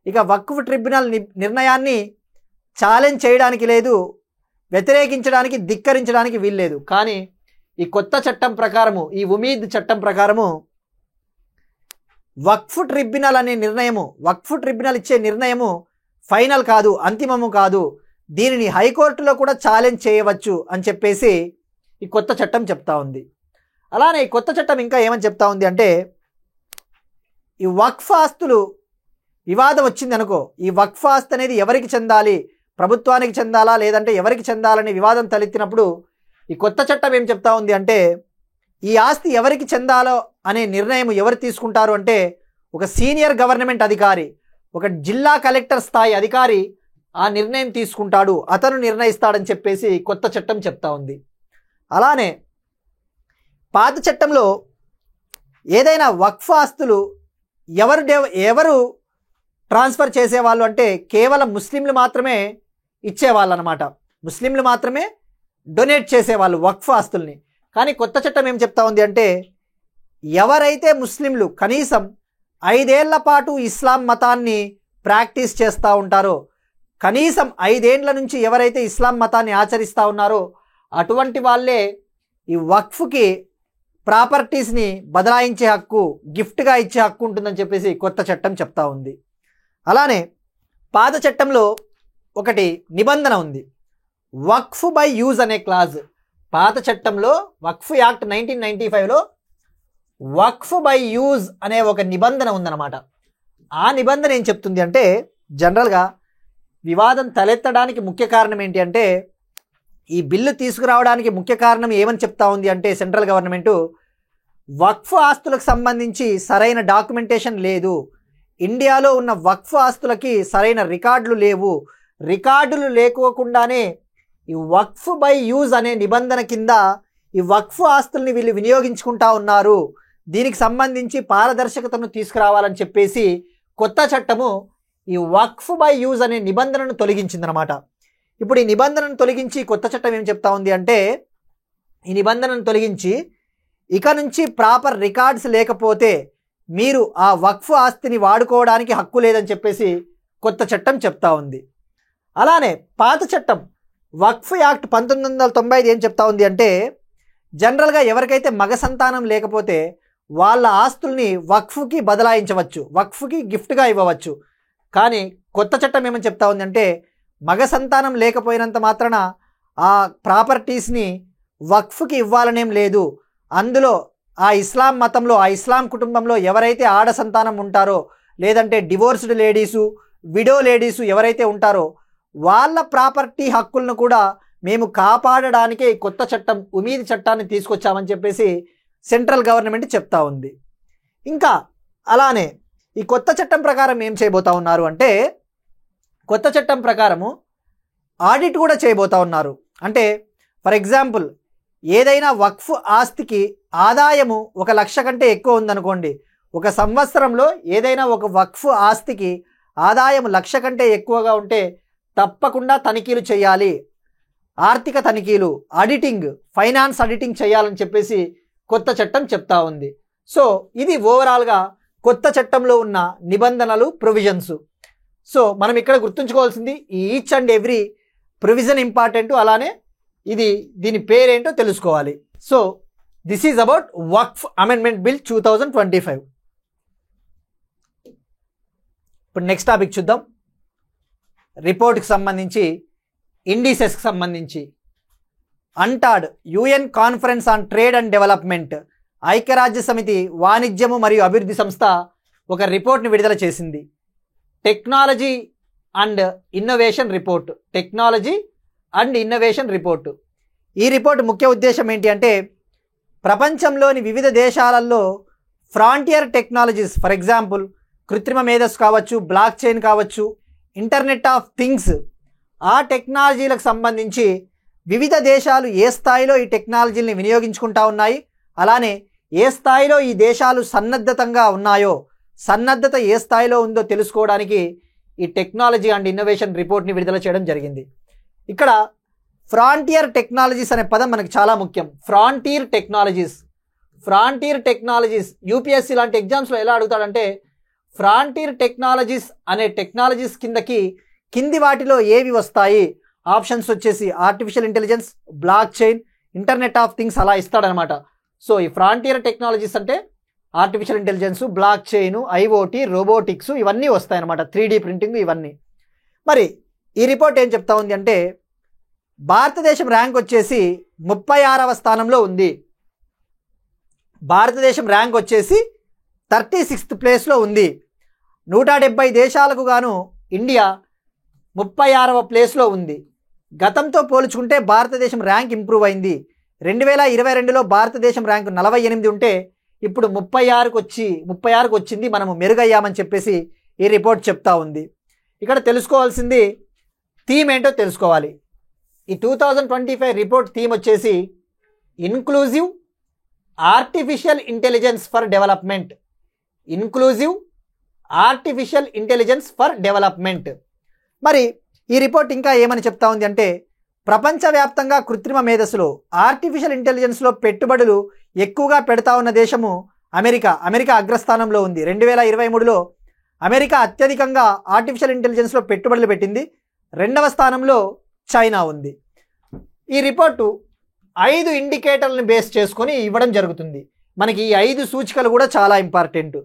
ఇక వక్ఫ్ ట్రిబ్యునల్ నిర్ణయాన్ని ఛాలెంజ్ చేయడానికి లేదు, వ్యతిరేకించడానికి, ధిక్కరించడానికి వీల్లేదు. కానీ ఈ కొత్త చట్టం ప్రకారము, ఈ ఉమీద్ చట్టం ప్రకారము వక్ఫ్ ట్రిబ్యునల్ అనే నిర్ణయము, వక్ఫ్ ట్రిబ్యునల్ ఇచ్చే నిర్ణయము ఫైనల్ కాదు, అంతిమము కాదు, దీనిని హైకోర్టులో కూడా ఛాలెంజ్ చేయవచ్చు అని చెప్పేసి ఈ కొత్త చట్టం చెప్తా ఉంది. అలానే ఈ కొత్త చట్టం ఇంకా ఏమని చెప్తా ఉంది అంటే, ఈ వక్ఫ్ ఆస్తులు వివాదం వచ్చింది అనుకో, ఈ వక్ఫ్ ఆస్తి అనేది ఎవరికి చెందాలి, ప్రభుత్వానికి చెందాలా లేదంటే ఎవరికి చెందాలని వివాదం తలెత్తినప్పుడు ఈ కొత్త చట్టం ఏం చెప్తా ఉంది అంటే, ఈ ఆస్తి ఎవరికి చెందాలో అనే నిర్ణయం ఎవరు తీసుకుంటారు అంటే ఒక సీనియర్ గవర్నమెంట్ అధికారి, ఒక జిల్లా కలెక్టర్ స్థాయి అధికారి ఆ నిర్ణయం తీసుకుంటాడు, అతను నిర్ణయిస్తాడని చెప్పేసి కొత్త చట్టం చెప్తా ఉంది. అలానే పాత చట్టంలో ఏదైనా వక్ఫ్ ఆస్తులు ఎవరు ట్రాన్స్ఫర్ చేసేవాళ్ళు అంటే కేవలం ముస్లింలు మాత్రమే ఇచ్చేవాళ్ళు అనమాట. ముస్లింలు మాత్రమే డొనేట్ చేసేవాళ్ళు వక్ఫ్ ఆస్తుల్ని. కానీ కొత్త చట్టం ఏం చెప్తా ఉంది అంటే, ఎవరైతే ముస్లింలు కనీసం 5 ఏళ్ల పాటు ఇస్లాం మతాన్ని ప్రాక్టీస్ చేస్తూ ఉంటారో, కనీసం 5 ఏండ్ల నుంచి ఎవరైతే ఇస్లాం మతాన్ని ఆచరిస్తూ ఉన్నారో అటువంటి వాళ్ళే ఈ వక్ఫ్కి ప్రాపర్టీస్ని బదలాయించే హక్కు, గిఫ్ట్గా ఇచ్చే హక్కు ఉంటుందని చెప్పేసి కొత్త చట్టం చెప్తా ఉంది. అలానే పాత చట్టంలో ఒకటి నిబంధన ఉంది, వక్ఫ్ బై యూజ్ అనే క్లాజ్. పాత చట్టంలో వక్ఫ్ యాక్ట్ 1995లో వక్ఫ్ బై యూజ్ అనే ఒక నిబంధన ఉందన్నమాట. ఆ నిబంధన ఏం చెప్తుంది అంటే, జనరల్గా వివాదం తలెత్తడానికి ముఖ్య కారణం ఏంటి అంటే, ఈ బిల్లు తీసుకురావడానికి ముఖ్య కారణం ఏమని చెప్తా ఉంది అంటే సెంట్రల్ గవర్నమెంటు, వక్ఫ్ ఆస్తులకు సంబంధించి సరైన డాక్యుమెంటేషన్ లేదు, ఇండియాలో ఉన్న వక్ఫ్ ఆస్తులకి సరైన రికార్డులు లేవు, రికార్డులు లేకోకుండానే ఈ వక్ఫ్ బై యూజ్ అనే నిబంధన కింద ఈ వక్ఫ్ ఆస్తుల్ని వీళ్ళు వినియోగించుకుంటా ఉన్నారు, దీనికి సంబంధించి పారదర్శకతను తీసుకురావాలని చెప్పేసి కొత్త చట్టము ఈ వక్ఫ్ బై యూజ్ అనే నిబంధనను తొలగించిందనమాట. ఇప్పుడు ఈ నిబంధనను తొలగించి కొత్త చట్టం ఏం చెప్తా ఉంది అంటే, ఈ నిబంధనను తొలగించి ఇక నుంచి ప్రాపర్ రికార్డ్స్ లేకపోతే మీరు ఆ వక్ఫ్ ఆస్తిని వాడుకోవడానికి హక్కు లేదని చెప్పేసి కొత్త చట్టం చెప్తా ఉంది. అలానే పాత చట్టం వక్ఫ్ యాక్ట్ 1995 ఏం చెప్తా ఉంది అంటే, జనరల్గా ఎవరికైతే మగ సంతానం లేకపోతే వాళ్ళ ఆస్తుల్ని వక్ఫ్కి బదలాయించవచ్చు, వక్ఫ్కి గిఫ్ట్గా ఇవ్వవచ్చు. కానీ కొత్త చట్టం ఏమని చెప్తా ఉంది అంటే, మగ సంతానం లేకపోయినంత మాత్రాన ఆ ప్రాపర్టీస్ని వక్ఫ్కి ఇవ్వాలనేం లేదు. అందులో ఆ ఇస్లాం మతంలో, ఆ ఇస్లాం కుటుంబంలో ఎవరైతే ఆడ సంతానం ఉంటారో, లేదంటే డివోర్స్డ్ లేడీసు, విడో లేడీసు ఎవరైతే ఉంటారో వాళ్ళ ప్రాపర్టీ హక్కులను కూడా మేము కాపాడడానికే కొత్త చట్టం, ఉమీద్ చట్టాన్ని తీసుకొచ్చామని చెప్పేసి సెంట్రల్ గవర్నమెంట్ చెప్తా ఉంది. ఇంకా అలానే ఈ కొత్త చట్టం ప్రకారం ఏం చేయబోతా ఉన్నారు అంటే, కొత్త చట్టం ప్రకారము ఆడిట్ కూడా చేయబోతా ఉన్నారు. అంటే ఫర్ ఎగ్జాంపుల్, ఏదైనా వక్ఫ్ ఆస్తికి ఆదాయము 1 లక్ష కంటే ఎక్కువ ఉందనుకోండి, ఒక సంవత్సరంలో ఏదైనా ఒక వక్ఫ్ ఆస్తికి ఆదాయం 1 లక్ష కంటే ఎక్కువగా ఉంటే తప్పకుండా తనిఖీలు చేయాలి, ఆర్థిక తనిఖీలు, ఆడిటింగ్, ఫైనాన్స్ ఆడిటింగ్ చేయాలని చెప్పేసి కొత్త చట్టం చెప్తా ఉంది. సో ఇది ఓవరాల్గా కొత్త చట్టంలో ఉన్న నిబంధనలు, ప్రొవిజన్స్. సో మనం ఇక్కడ గుర్తుంచుకోవాల్సింది each and every provision important, అలానే దీని పేరేంటో తెలుసుకోవాలి. So this is about Waqf amendment bill 2025. ఇప్పుడు నెక్స్ట్ టాపిక్ చూద్దాం. రిపోర్ట్కి సంబంధించి, ఇండిసెస్కి సంబంధించి UNCTAD UN conference on trade and development, ఐక్యరాజ్య సమితి వాణిజ్యము మరియు అభివృద్ధి సంస్థ ఒక రిపోర్ట్ని విడుదల చేసింది. Technology and innovation report, technology and innovation report. ఈ రిపోర్ట్ ముఖ్య ఉద్దేశం ఏంటి అంటే, ప్రపంచంలోని వివిధ దేశాలలో ఫ్రాంటియర్ టెక్నాలజీస్, ఫర్ ఎగ్జాంపుల్ కృత్రిమ మేధస్సు కావచ్చు, బ్లాక్ చైన్ కావచ్చు, ఇంటర్నెట్ ఆఫ్ థింగ్స్, ఆ టెక్నాలజీలకు సంబంధించి వివిధ దేశాలు ఏ స్థాయిలో ఈ టెక్నాలజీని వినియోగించుకుంటా ఉన్నాయి, అలానే ఏ స్థాయిలో ఈ దేశాలు సన్నద్ధతంగా ఉన్నాయో, సన్నద్ధత ఏ స్థాయిలో ఉందో తెలుసుకోవడానికి ఈ టెక్నాలజీ అండ్ ఇన్నోవేషన్ రిపోర్ట్ని విడుదల చేయడం జరిగింది. ఇక్కడ ఫ్రాంటియర్ టెక్నాలజీస్ అనే పదం మనకి చాలా ముఖ్యం. ఫ్రాంటియర్ టెక్నాలజీస్ యూపీఎస్సీ లాంటి ఎగ్జామ్స్లో ఎలా అడుగుతాడంటే, ఫ్రాంటియర్ టెక్నాలజీస్ అనే టెక్నాలజీస్ కింది వాటిలో ఏవి వస్తాయి? ఆప్షన్స్ వచ్చేసి artificial intelligence, block chain, internet of things అలా ఇస్తాడనమాట. సో ఈ ఫ్రాంటియర్ టెక్నాలజీస్ అంటే artificial intelligence, block chain, IoT, robotics ఇవన్నీ వస్తాయన్నమాట. 3D ప్రింటింగ్ ఇవన్నీ. మరి ఈ రిపోర్ట్ ఏం చెప్తా ఉంది అంటే, భారతదేశం ర్యాంక్ వచ్చేసి 36వ స్థానంలో ఉంది. భారతదేశం ర్యాంక్ వచ్చేసి 36th ప్లేస్లో ఉంది. 170 దేశాలకు గాను ఇండియా 36వ ప్లేస్లో ఉంది. గతంతో పోల్చుకుంటే భారతదేశం ర్యాంక్ ఇంప్రూవ్ అయింది. 2022లో భారతదేశం ర్యాంకు 48 ఉంటే ఇప్పుడు 36కు వచ్చింది. మనము మెరుగయ్యామని చెప్పేసి ఈ రిపోర్ట్ చెప్తా ఉంది. ఇక్కడ తెలుసుకోవాల్సింది థీమ్ ఏంటో తెలుసుకోవాలి. ఈ 2025 రిపోర్ట్ థీమ్ వచ్చేసి inclusive artificial intelligence for development. మరి ఈ రిపోర్ట్ ఇంకా ఏమని చెప్తా ఉంది అంటే, ప్రపంచవ్యాప్తంగా కృత్రిమ మేధస్సులో ఆర్టిఫిషియల్ ఇంటెలిజెన్స్లో పెట్టుబడులు ఎక్కువగా పెడతా ఉన్న దేశము అమెరికా అగ్రస్థానంలో ఉంది. 2023లో అమెరికా అత్యధికంగా ఆర్టిఫిషియల్ ఇంటెలిజెన్స్లో పెట్టుబడులు పెట్టింది. 2వ స్థానంలో చైనా ఉంది. ఈ రిపోర్టు 5 ఇండికేటర్లను బేస్ చేసుకొని ఇవ్వడం జరుగుతుంది. మనకి ఈ 5 సూచికలు కూడా చాలా ఇంపార్టెంట్.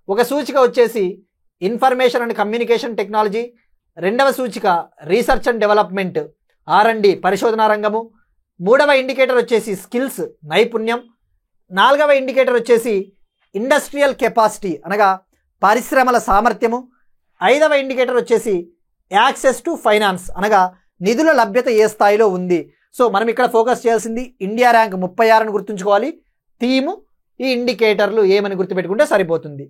ఒక సూచిక వచ్చేసి ఇన్ఫర్మేషన్ అండ్ కమ్యూనికేషన్ టెక్నాలజీ, 2వ సూచిక రీసెర్చ్ అండ్ డెవలప్మెంట్ R&D పరిశోధనా రంగము, 3వ ఇండికేటర్ వచ్చేసి స్కిల్స్ నైపుణ్యం, 4వ ఇండికేటర్ వచ్చేసి ఇండస్ట్రియల్ కెపాసిటీ అనగా పరిశ్రమల సామర్థ్యము, 5వ ఇండికేటర్ వచ్చేసి యాక్సెస్ టు ఫైనాన్స్ అనగా నిధుల లభ్యత ఏ స్థాయిలో ఉంది. సో మనం ఇక్కడ ఫోకస్ చేయాల్సింది ఇండియా ర్యాంక్ 36 గుర్తుంచుకోవాలి. థీము ఈ ఇండికేటర్లు ఏమని గుర్తుపెట్టుకుంటే సరిపోతుంది.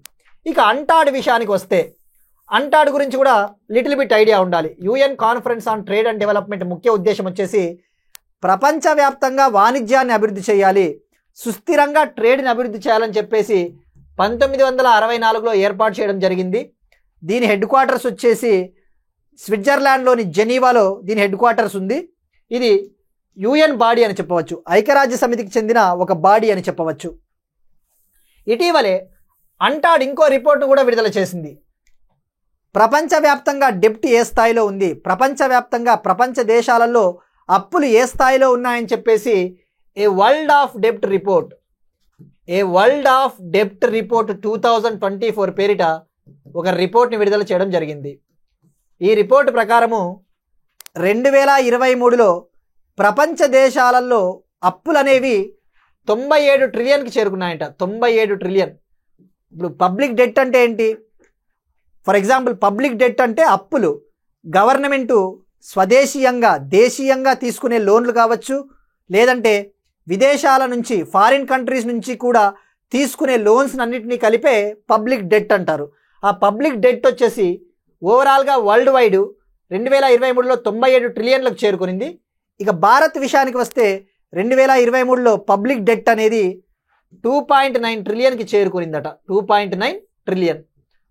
ఇక అంటాడ్ విషయానికి వస్తే, అంటాడ్ గురించి కూడా లిటిల్ బిట్ ఐడియా ఉండాలి. UN conference on trade and development ముఖ్య ఉద్దేశం వచ్చేసి ప్రపంచవ్యాప్తంగా వాణిజ్యాన్ని అభివృద్ధి చేయాలి, సుస్థిరంగా ట్రేడ్ని అభివృద్ధి చేయాలని చెప్పేసి 1964లో ఏర్పాటు చేయడం జరిగింది. దీని హెడ్ క్వార్టర్స్ వచ్చేసి స్విట్జర్లాండ్లోని జెనీవాలో దీని హెడ్ క్వార్టర్స్ ఉంది. ఇది UN బాడీ అని చెప్పవచ్చు, ఐక్యరాజ్య సమితికి చెందిన ఒక బాడీ అని చెప్పవచ్చు. ఇటీవలే అంటాడ్ ఇంకో రిపోర్ట్ను కూడా విడుదల చేసింది. ప్రపంచవ్యాప్తంగా డెప్ట్ ఏ స్థాయిలో ఉంది, ప్రపంచవ్యాప్తంగా ప్రపంచ దేశాలలో అప్పులు ఏ స్థాయిలో ఉన్నాయని చెప్పేసి ఏ వరల్డ్ ఆఫ్ డెప్ట్ రిపోర్ట్ 2024 పేరిట ఒక రిపోర్ట్ని విడుదల చేయడం జరిగింది. ఈ రిపోర్ట్ ప్రకారము 2023లో ప్రపంచ దేశాలలో అప్పులు అనేవి 97 ట్రిలియన్కి చేరుకున్నాయంట. 97 ట్రిలియన్. ఇప్పుడు పబ్లిక్ డెట్ అంటే ఏంటి? ఫర్ ఎగ్జాంపుల్ పబ్లిక్ డెట్ అంటే అప్పులు గవర్నమెంటు దేశీయంగా తీసుకునే లోన్లు కావచ్చు, లేదంటే విదేశాల నుంచి ఫారిన్ కంట్రీస్ నుంచి కూడా తీసుకునే లోన్స్ అన్నింటినీ కలిపే పబ్లిక్ డెట్ అంటారు. ఆ పబ్లిక్ డెట్ వచ్చేసి ఓవరాల్గా వరల్డ్ వైడ్ 2023లో 97 ట్రిలియన్లకు చేరుకునింది. ఇక భారత్ విషయానికి వస్తే 2023లో పబ్లిక్ డెట్ అనేది 2.9 ట్రిలియన్కి చేరుకునిందట. 2.9 ట్రిలియన్.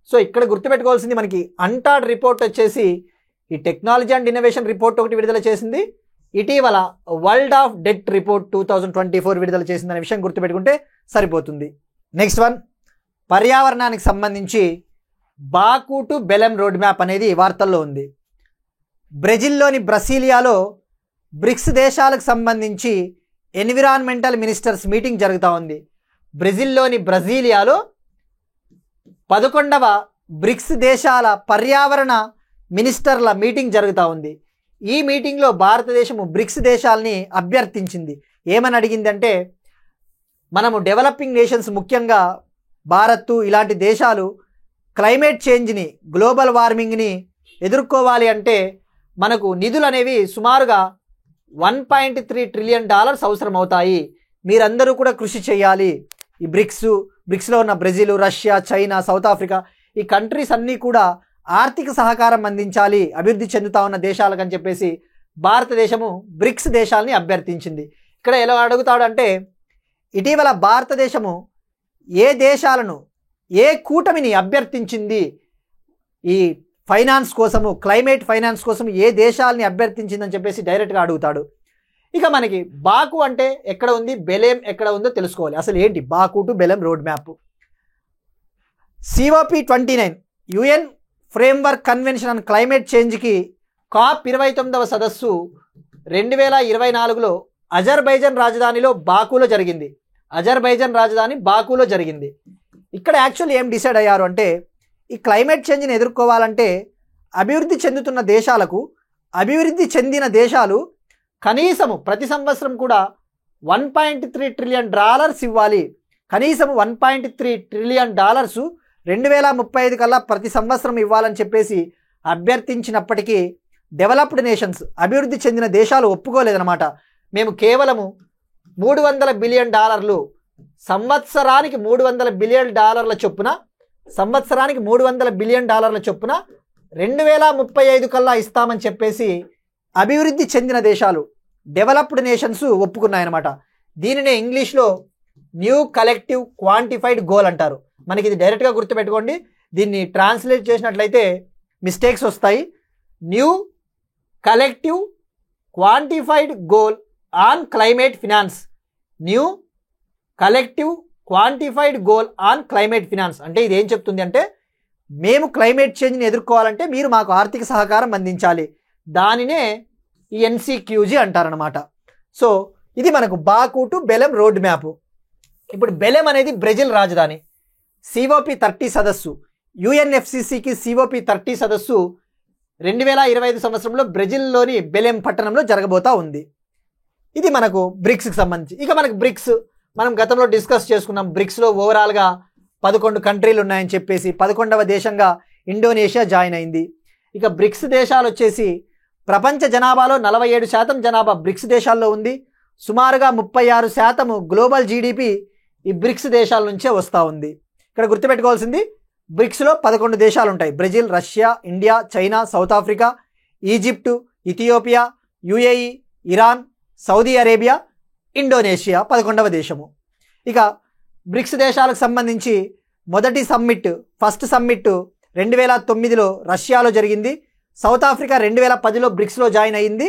సో ఇక్కడ గుర్తుపెట్టుకోవాల్సింది, మనకి అంటాడ్ రిపోర్ట్ వచ్చేసి ఈ టెక్నాలజీ అండ్ ఇన్నోవేషన్ రిపోర్ట్ ఒకటి విడుదల చేసింది, ఇటీవల వరల్డ్ ఆఫ్ డెట్ రిపోర్ట్ 2024 విడుదల చేసిందనే విషయం గుర్తుపెట్టుకుంటే సరిపోతుంది. నెక్స్ట్ వన్, పర్యావరణానికి సంబంధించి బాకు టు బెలెమ్ రోడ్ మ్యాప్ అనేది వార్తల్లో ఉంది. బ్రెజిల్లోని బ్రసీలియాలో బ్రిక్స్ దేశాలకు సంబంధించి ఎన్విరాన్మెంటల్ మినిస్టర్స్ మీటింగ్ జరుగుతూ ఉంది. బ్రెజిల్లోని బ్రసీలియాలో 11వ బ్రిక్స్ దేశాల పర్యావరణ మినిస్టర్ల మీటింగ్ జరుగుతూ ఉంది. ఈ మీటింగ్లో భారతదేశము బ్రిక్స్ దేశాలని అభ్యర్థించింది. ఏమని అడిగిందంటే, మనము డెవలపింగ్ నేషన్స్ ముఖ్యంగా భారత్ ఇలాంటి దేశాలు క్లైమేట్ చేంజ్ని, గ్లోబల్ వార్మింగ్ని ఎదుర్కోవాలి అంటే మనకు నిధులు అనేవి సుమారుగా $1.3 ట్రిలియన్ అవసరం అవుతాయి. మీరందరూ కూడా కృషి చేయాలి. ఈ బ్రిక్స్లో ఉన్న Brazil, Russia, China, South Africa ఈ కంట్రీస్ అన్నీ కూడా ఆర్థిక సహకారం అందించాలి అభివృద్ధి చెందుతా ఉన్న దేశాలకని చెప్పేసి భారతదేశము బ్రిక్స్ దేశాలని అభ్యర్థించింది. ఇక్కడ ఎలా అడుగుతాడంటే, ఇటీవల భారతదేశము ఏ దేశాలను, ఏ కూటమిని అభ్యర్థించింది ఈ ఫైనాన్స్ కోసము, క్లైమేట్ ఫైనాన్స్ కోసం ఏ దేశాలని అభ్యర్థించిందని చెప్పేసి డైరెక్ట్గా అడుగుతాడు. ఇక మనకి బాకు అంటే ఎక్కడ ఉంది, బెలెం ఎక్కడ ఉందో తెలుసుకోవాలి. అసలు ఏంటి Baku to Belem road map? COP29 UN framework convention on climate చేంజ్కి COP 29వ సదస్సు 2024లో అజర్బైజాన్ రాజధానిలో బాకులో జరిగింది. అజర్బైజాన్ రాజధాని బాకులో జరిగింది. ఇక్కడ యాక్చువల్లీ ఏం డిసైడ్ అయ్యారు అంటే, ఈ క్లైమేట్ చేంజ్ని ఎదుర్కోవాలంటే అభివృద్ధి చెందుతున్న దేశాలకు, అభివృద్ధి చెందిన దేశాలు కనీసము ప్రతి సంవత్సరం కూడా $1.3 ట్రిలియన్ ఇవ్వాలి. కనీసము $1.3 ట్రిలియన్ 2035 కల్లా ప్రతి సంవత్సరం ఇవ్వాలని చెప్పేసి అభ్యర్థించినప్పటికీ డెవలప్డ్ నేషన్స్, అభివృద్ధి చెందిన దేశాలు ఒప్పుకోలేదన్నమాట. మేము కేవలము $300 బిలియన్, సంవత్సరానికి $300 బిలియన్ చొప్పున, సంవత్సరానికి $300 బిలియన్ చొప్పున 2035 కల్లా ఇస్తామని చెప్పేసి అభివృద్ధి చెందిన దేశాలు, డెవలప్డ్ నేషన్స్ ఒప్పుకున్నాయన్నమాట. దీనినే ఇంగ్లీష్లో న్యూ కలెక్టివ్ క్వాంటిఫైడ్ గోల్ అంటారు. మనకి ఇది డైరెక్ట్గా గుర్తుపెట్టుకోండి. దీన్ని ట్రాన్స్లేట్ చేసినట్లయితే మిస్టేక్స్ వస్తాయి. New collective quantified goal on climate finance. New collective quantified goal on climate finance అంటే ఇది ఏం చెప్తుంది అంటే, మేము క్లైమేట్ చేంజ్ని ఎదుర్కోవాలంటే మీరు మాకు ఆర్థిక సహకారం అందించాలి. దానినే ఈ NCQG అంటారనమాట. సో ఇది మనకు బాకు టు బెలెం రోడ్ మ్యాప్. ఇప్పుడు బెలెం అనేది బ్రెజిల్ రాజధాని. COP30 సదస్సు, UNFCCకి COP30 సదస్సు 2025 సంవత్సరంలో బ్రెజిల్లోని బెలెం పట్టణంలో జరగబోతా ఉంది. ఇది మనకు బ్రిక్స్కి సంబంధించి. ఇక మనకు బ్రిక్స్ మనం గతంలో డిస్కస్ చేసుకున్నాం. బ్రిక్స్లో ఓవరాల్గా 11 కంట్రీలు ఉన్నాయని చెప్పేసి 11వ దేశంగా ఇండోనేషియా జాయిన్ అయింది. ఇక బ్రిక్స్ దేశాలు వచ్చేసి ప్రపంచ జనాభాలో 47% జనాభా బ్రిక్స్ దేశాల్లో ఉంది. సుమారుగా 36% గ్లోబల్ GDP ఈ బ్రిక్స్ దేశాల నుంచే వస్తూ ఉంది. ఇక్కడ గుర్తుపెట్టుకోవాల్సింది, బ్రిక్స్లో 11 దేశాలు ఉంటాయి. Brazil, Russia, India, China, South Africa, Egypt, Ethiopia, UAE, Iran, Saudi Arabia, Indonesia 11వ దేశము. ఇక బ్రిక్స్ దేశాలకు సంబంధించి మొదటి సమ్మిట్, ఫస్ట్ సమ్మిట్ 2009లో రష్యాలో జరిగింది. సౌత్ ఆఫ్రికా 2010లో బ్రిక్స్లో జాయిన్ అయ్యింది.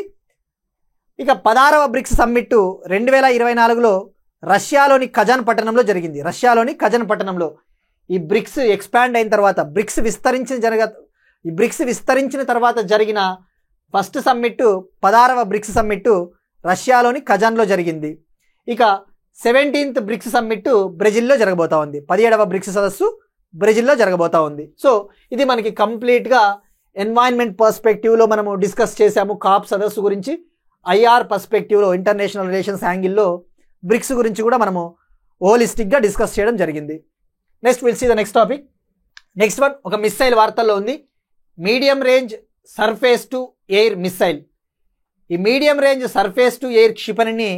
ఇక 16వ బ్రిక్స్ సమ్మిట్ 2024లో రష్యాలోని కజాన్ పట్టణంలో జరిగింది. రష్యాలోని కజాన్ పట్టణంలో ఈ బ్రిక్స్ ఎక్స్పాండ్ అయిన తర్వాత, బ్రిక్స్ విస్తరించిన తర్వాత జరిగిన ఫస్ట్ సమ్మిట్ 16వ బ్రిక్స్ సమ్మిట్ రష్యాలోని కజాన్లో జరిగింది. ఇక 17th బ్రిక్స్ సమ్మిట్ బ్రెజిల్లో జరగబోతా ఉంది. 17వ బ్రిక్స్ సదస్సు బ్రెజిల్లో జరగబోతా ఉంది. సో ఇది మనకి కంప్లీట్గా ఎన్వైరన్మెంట్ పర్స్పెక్టివ్లో మనము డిస్కస్ చేసాము. కాప్ సదస్సు గురించి, IR పర్స్పెక్టివ్లో, ఇంటర్నేషనల్ రిలేషన్స్ యాంగిల్లో బ్రిక్స్ గురించి కూడా మనము హోలిస్టిక్గా డిస్కస్ చేయడం జరిగింది. Next will see the next topic. Next one ఒక మిస్సైల్ వార్తల్లో ఉంది. Medium range surface to air missile. ఈ medium range surface to air క్షిపణిని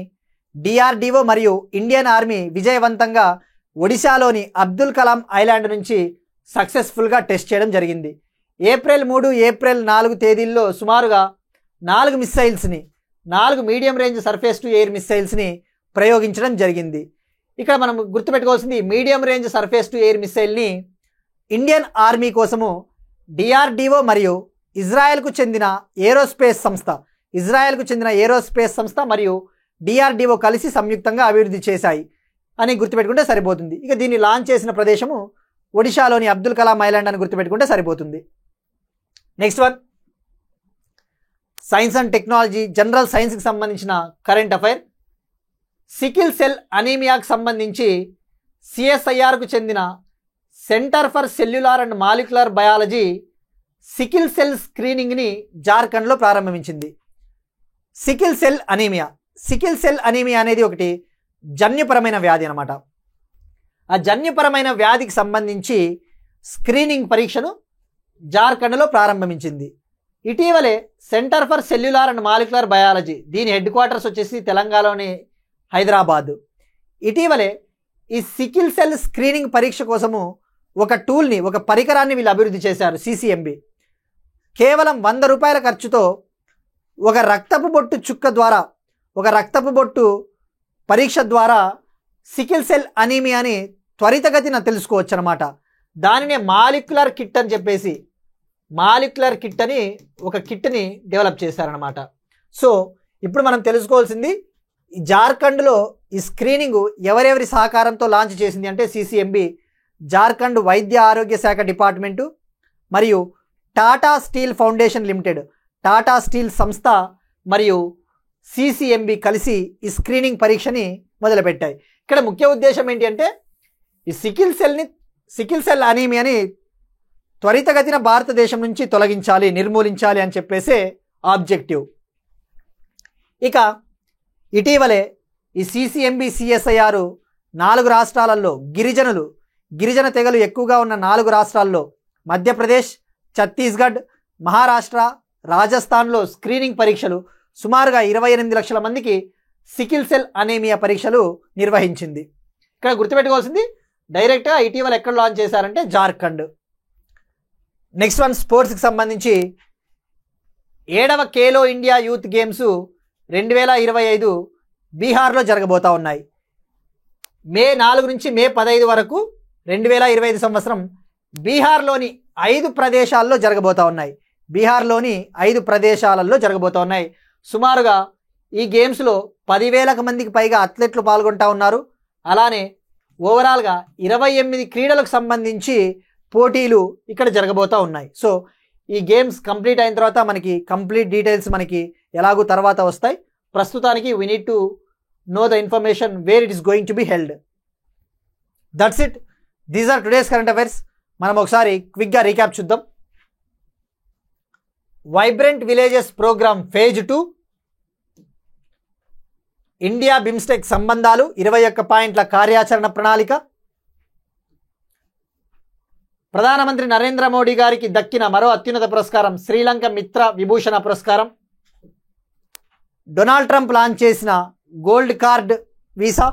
DRDO మరియు ఇండియన్ ఆర్మీ విజయవంతంగా ఒడిశాలోని అబ్దుల్ కలాం ఐలాండ్ నుంచి సక్సెస్ఫుల్గా టెస్ట్ చేయడం జరిగింది. ఏప్రిల్ 3, ఏప్రిల్ 4 తేదీల్లో సుమారుగా 4 మిస్సైల్స్ని, 4 medium range surface to air మిస్సైల్స్ని ప్రయోగించడం జరిగింది. ఇక్కడ మనం గుర్తుపెట్టుకోవాల్సింది, medium range surface to air మిస్సైల్ని ఇండియన్ ఆర్మీ కోసము DRDO మరియు ఇజ్రాయెల్కు చెందిన ఏరోస్పేస్ సంస్థ మరియు DRDO కలిసి సంయుక్తంగా అభివృద్ధి చేశాయి అని గుర్తుపెట్టుకుంటే సరిపోతుంది. ఇక దీన్ని లాంచ్ చేసిన ప్రదేశము ఒడిశాలోని అబ్దుల్ కలాం ఐలాండ్ అని గుర్తుపెట్టుకుంటే సరిపోతుంది. Next one science and technology, general సైన్స్కి సంబంధించిన కరెంట్ అఫైర్. సికిల్ సెల్ అనీమియాకు సంబంధించి CSIRకు చెందిన centre for cellular and molecular biology sickle cell స్క్రీనింగ్ని జార్ఖండ్లో ప్రారంభించింది. సికిల్ సెల్ అనీమియా అనేది ఒకటి జన్యుపరమైన వ్యాధి అన్నమాట. ఆ జన్యుపరమైన వ్యాధికి సంబంధించి స్క్రీనింగ్ పరీక్షను జార్ఖండ్లో ప్రారంభించింది. ఇటీవలే centre for cellular and molecular biology, దీని హెడ్ క్వార్టర్స్ వచ్చేసి తెలంగాణలోని హైదరాబాద్. ఇటీవలే ఈ సికిల్ సెల్ స్క్రీనింగ్ పరీక్ష కోసము ఒక టూల్ని, ఒక పరికరాన్ని వీళ్ళు అభివృద్ధి చేశారు. CCMB కేవలం ₹100 ఖర్చుతో ఒక రక్తపు బొట్టు పరీక్ష ద్వారా సికిల్ సెల్ అనీమియాని త్వరితగతిన తెలుసుకోవచ్చు అనమాట. దానినే మాలిక్యులర్ కిట్ అని చెప్పేసి మాలిక్యులర్ కిట్ అని ఒక కిట్ని డెవలప్ చేశారనమాట. సో ఇప్పుడు మనం తెలుసుకోవాల్సింది జార్ఖండ్లో ఈ స్క్రీనింగ్ ఎవరెవరి సహకారంతో లాంచ్ చేసింది అంటే సిసిఎంబి, జార్ఖండ్ వైద్య ఆరోగ్య శాఖ డిపార్ట్మెంటు మరియు Tata steel foundation limited, Tata steel సంస్థ మరియు సిసిఎంబి కలిసి ఈ స్క్రీనింగ్ పరీక్షని మొదలుపెట్టాయి. ఇక్కడ ముఖ్య ఉద్దేశం ఏంటి అంటే ఈ సికిల్ సెల్ అనీమియాని త్వరితగతిన భారతదేశం నుంచి తొలగించాలి, నిర్మూలించాలి అని చెప్పేసే ఆబ్జెక్టివ్. ఇక ఇటీవలే ఈ సిసిఎంబి సిఎస్ఐఆర్ 4 రాష్ట్రాలలో గిరిజన తెగలు ఎక్కువగా ఉన్న 4 రాష్ట్రాల్లో మధ్యప్రదేశ్, ఛత్తీస్గఢ్, మహారాష్ట్ర, రాజస్థాన్లో స్క్రీనింగ్ పరీక్షలు సుమారుగా 28 లక్షల మందికి సికిల్ సెల్ అనీమియా పరీక్షలు నిర్వహించింది. ఇక్కడ గుర్తుపెట్టుకోవాల్సింది డైరెక్ట్గా ఇటీవల ఎక్కడ లాంచ్ చేశారంటే జార్ఖండ్. నెక్స్ట్ వన్ స్పోర్ట్స్కి సంబంధించి 7వ ఖేలో ఇండియా యూత్ గేమ్స్ 2025 బీహార్లో జరగబోతూ ఉన్నాయి. మే 4 నుంచి మే 15 వరకు 2025 సంవత్సరం బీహార్లోని 5 ప్రదేశాల్లో జరగబోతూ ఉన్నాయి. బీహార్లోని 5 ప్రదేశాలలో జరగబోతూ ఉన్నాయి. సుమారుగా ఈ గేమ్స్లో 10,000 మందికి పైగా అథ్లెట్లు పాల్గొంటూ ఉన్నారు. అలానే ఓవరాల్గా 28 క్రీడలకు సంబంధించి పోటీలు ఇక్కడ జరగబోతూ ఉన్నాయి. సో ఈ గేమ్స్ కంప్లీట్ అయిన తర్వాత మనకి కంప్లీట్ డీటెయిల్స్ మనకి ఎలాగూ తర్వాత వస్తాయి. ప్రస్తుతానికి we need to know the information where it is going to be held. That's it. These are today's current affairs. మనం ఒకసారి క్విక్గా రీక్యాప్ చూద్దాం. Vibrant villages programme phase 2, India BIMSTEC సంబంధాలు 21 పాయింట్ల కార్యాచరణ ప్రణాళిక, ప్రధానమంత్రి నరేంద్ర మోడీ గారికి దక్కిన మరో అత్యున్నత పురస్కారం శ్రీలంక మిత్ర విభూషణ పురస్కారం, డొనాల్డ్ ట్రంప్ లాంచ్ చేసిన గోల్డ్ కార్డ్ వీసా,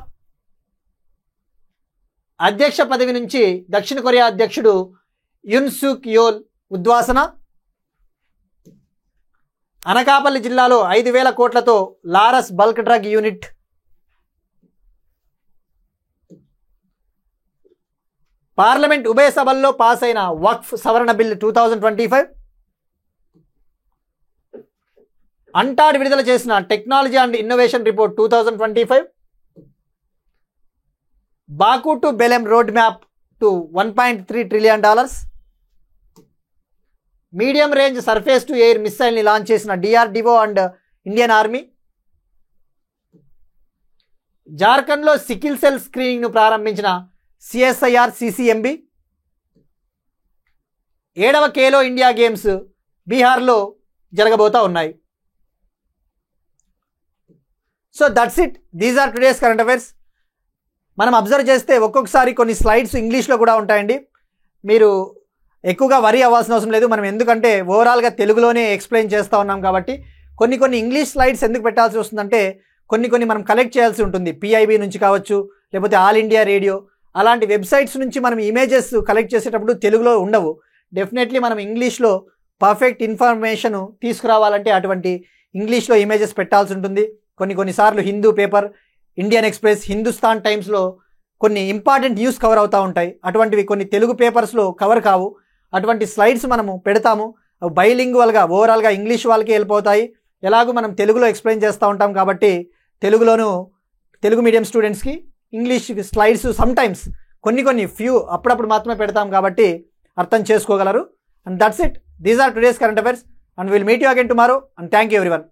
అధ్యక్ష పదవి నుంచి దక్షిణ కొరియా అధ్యక్షుడు యున్ సూక్ యోల్ ఉద్వాసన, అనకాపల్లి జిల్లాలో 5,000 కోట్లతో Laurus bulk drug unit, parliament ఉభయ సభల్లో పాస్ అయిన వక్ఫ్ సవరణ బిల్ 2025, అంటాడ్ విడుదల చేసిన technology and innovation report 2025, Baku to Belem road map to $1.3 trillion, medium range surface to air మిసైల్ని లాంచ్ చేసిన డిఆర్డిఓ అండ్ ఇండియన్ ఆర్మీ, జార్ఖండ్లో సికిల్ సెల్ స్క్రీనింగ్ను ప్రారంభించిన సిఎస్ఐఆర్ సిసిఎంబి, 7వ ఖేలో ఇండియా గేమ్స్ బీహార్లో జరగబోతూ ఉన్నాయి. So that's it. These are today's current affairs. మనం అబ్జర్వ్ చేస్తే ఒక్కొక్కసారి కొన్ని స్లైడ్స్ ఇంగ్లీష్లో కూడా ఉంటాయండి. మీరు ఎక్కువగా వరీ అవ్వాల్సిన అవసరం లేదు. మనం ఎందుకంటే ఓవరాల్గా తెలుగులోనే ఎక్స్ప్లెయిన్ చేస్తూ ఉన్నాం కాబట్టి కొన్ని ఇంగ్లీష్ స్లైడ్స్ ఎందుకు పెట్టాల్సి వస్తుందంటే కొన్ని మనం కలెక్ట్ చేయాల్సి ఉంటుంది. పిఐబి నుంచి కావచ్చు, లేకపోతే ఆల్ ఇండియా రేడియో అలాంటి వెబ్సైట్స్ నుంచి మనం ఇమేజెస్ కలెక్ట్ చేసేటప్పుడు తెలుగులో ఉండవు. డెఫినెట్లీ మనం ఇంగ్లీష్లో పర్ఫెక్ట్ ఇన్ఫర్మేషన్ తీసుకురావాలంటే అటువంటి ఇంగ్లీష్లో ఇమేజెస్ పెట్టాల్సి ఉంటుంది. కొన్నిసార్లు Hindu paper, Indian express, Hindustan టైమ్స్లో కొన్ని ఇంపార్టెంట్ న్యూస్ కవర్ అవుతూ ఉంటాయి. అటువంటివి కొన్ని తెలుగు పేపర్స్లో కవర్ కావు. అటువంటి స్లైడ్స్ మనము పెడతాము. బైలింగ్వల్గా ఓవరాల్గా ఇంగ్లీష్ వాళ్ళకి వెళ్ళిపోతాయి. ఎలాగో మనం తెలుగులో ఎక్స్ప్లెయిన్ చేస్తూ ఉంటాం కాబట్టి తెలుగు మీడియం స్టూడెంట్స్కి ఇంగ్లీష్ స్లైడ్స్ సమ్టైమ్స్ కొన్ని ఫ్యూ అప్పుడప్పుడు మాత్రమే పెడతాం కాబట్టి అర్థం చేసుకోగలరు. And that's it. These are today's current affairs and will meet you again tomorrow and thank you everyone.